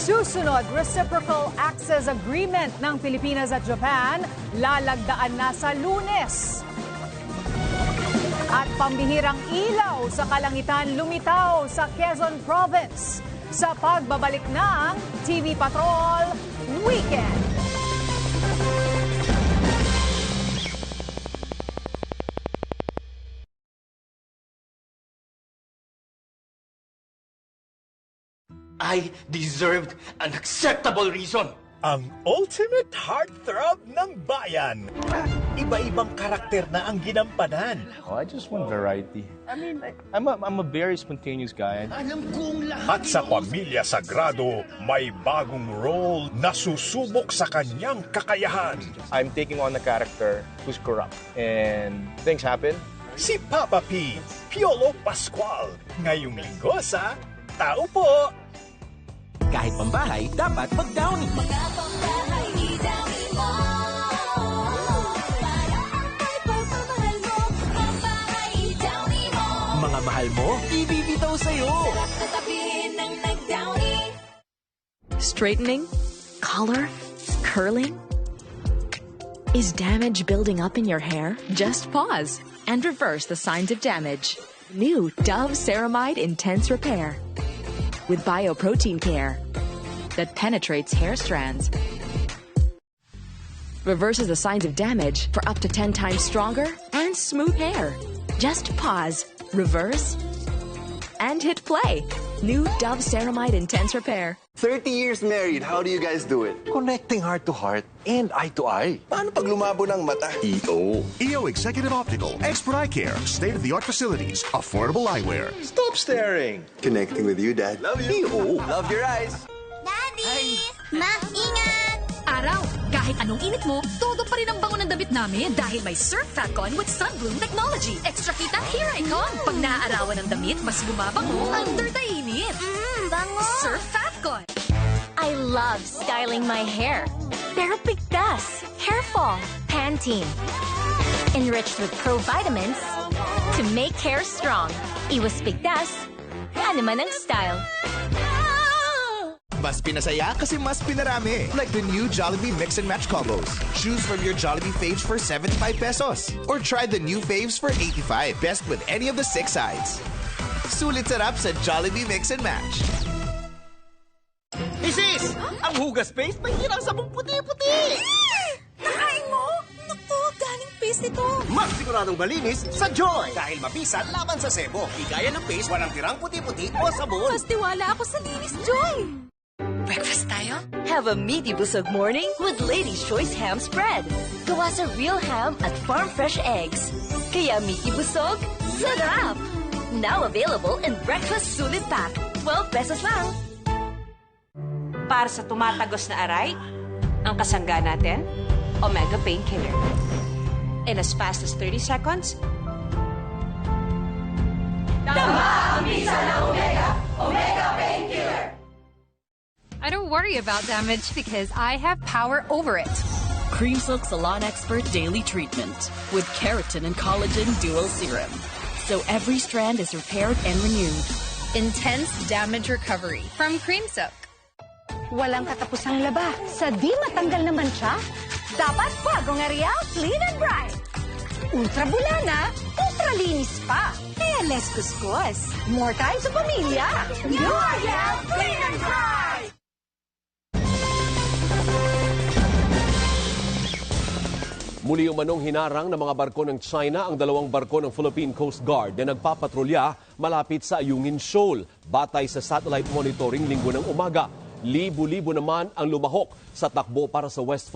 Susunod, reciprocal access agreement ng Pilipinas at Japan, lalagdaan na sa Lunes. At pambihirang ilaw sa kalangitan lumitaw sa Quezon Province sa pagbabalik ng TV Patrol Weekend. I deserved an acceptable reason. Ang ultimate heartthrob ng bayan. Iba-ibang karakter na ang ginampanan. Oh, I just want variety. I mean, I'm a very spontaneous guy. Alam kong lahat. At sa Pamilya Sagrado, may bagong role na susubok sa kanyang kakayahan. I'm taking on a character who's corrupt. And things happen. Si Papa P, Piolo Pascual. Ngayong linggo sa Tao Po! Kahit pambahay, dapat mag-Downy. Mga pambahay, i-Downy mo. Para ay pagmamahal mo. Pambahay, i-Downy mo. Mga mahal mo, ibibitaw sa'yo. Sarap na tabihin ng nag-Downy. Straightening? Color? Curling? Is damage building up in your hair? Just pause and reverse the signs of damage. New Dove Ceramide Intense Repair with bioprotein care that penetrates hair strands, reverses the signs of damage for up to 10 times stronger and smooth hair. Just pause, reverse, and hit play. New Dove Ceramide Intense Repair. 30 years married, how do you guys do it? Connecting heart to heart and eye to eye. Paano pag lumabo ng mata? EO Executive Optical, expert eye care, state-of-the-art facilities, affordable eyewear. Stop staring! Connecting with you, Dad. Love you. Love your eyes. Daddy! Ma, ingat! Araw, kahit anong init mo, todo pa rin ang bango ng damit namin dahil may Surf Fatcon with Sunbloom Technology. Extra kita, here I come! Pag naaarawan ng damit, mas bumabango under the init. Bango! Surf Fatcon! I love styling my hair. Pero bigtas, hair fall, Pantene. Enriched with pro-vitamins to make hair strong. Iwas bigtas, ano man ang style. Mas pinasaya kasi mas pinarami. Like the new Jollibee Mix and Match combos. Choose from your Jollibee faves for 75 pesos. Or try the new faves for 85. Best with any of the 6 sides. Sulit sarap sa Jollibee Mix and Match. Isis! Ang hugas paste may hirang sabong puti-puti! Nakain mo? Naku, galing paste ito. Mas siguradong malinis sa Joy! Dahil mabisa laban sa sebo. Igaya ng paste, walang tirang puti-puti o sabon. Mas tiwala ako sa linis, Joy. Breakfast tayo? Have a meaty busog morning with Lady's Choice Ham Spread. Gawa sa real ham at farm fresh eggs. Kaya meaty busog, sarap! Now available in Breakfast Sulit Pack. 12 pesos lang. Para sa tumatagos na aray, ang kasangga natin, Omega Painkiller. In as fast as 30 seconds, Tama ang bisa ng Omega! Omega Painkiller! I don't worry about damage because I have power over it. Cream Silk Salon Expert Daily Treatment with keratin and collagen dual serum. So every strand is repaired and renewed. Intense damage recovery from Cream Silk. Walang katapusang laba sa di matanggal naman siya. Dapat bagong Ariel, clean and bright. Ultra bulana, ultra linis pa. Kaya less kuskus. More time sa pamilya. New Ariel, clean and bright. Muli umanong hinarang ng mga barko ng China ang 2 barko ng Philippine Coast Guard na nagpapatrolya malapit sa Ayungin Shoal. Batay sa satellite monitoring linggo ng umaga, libo-libo naman ang lumahok sa takbo para sa West Philippines.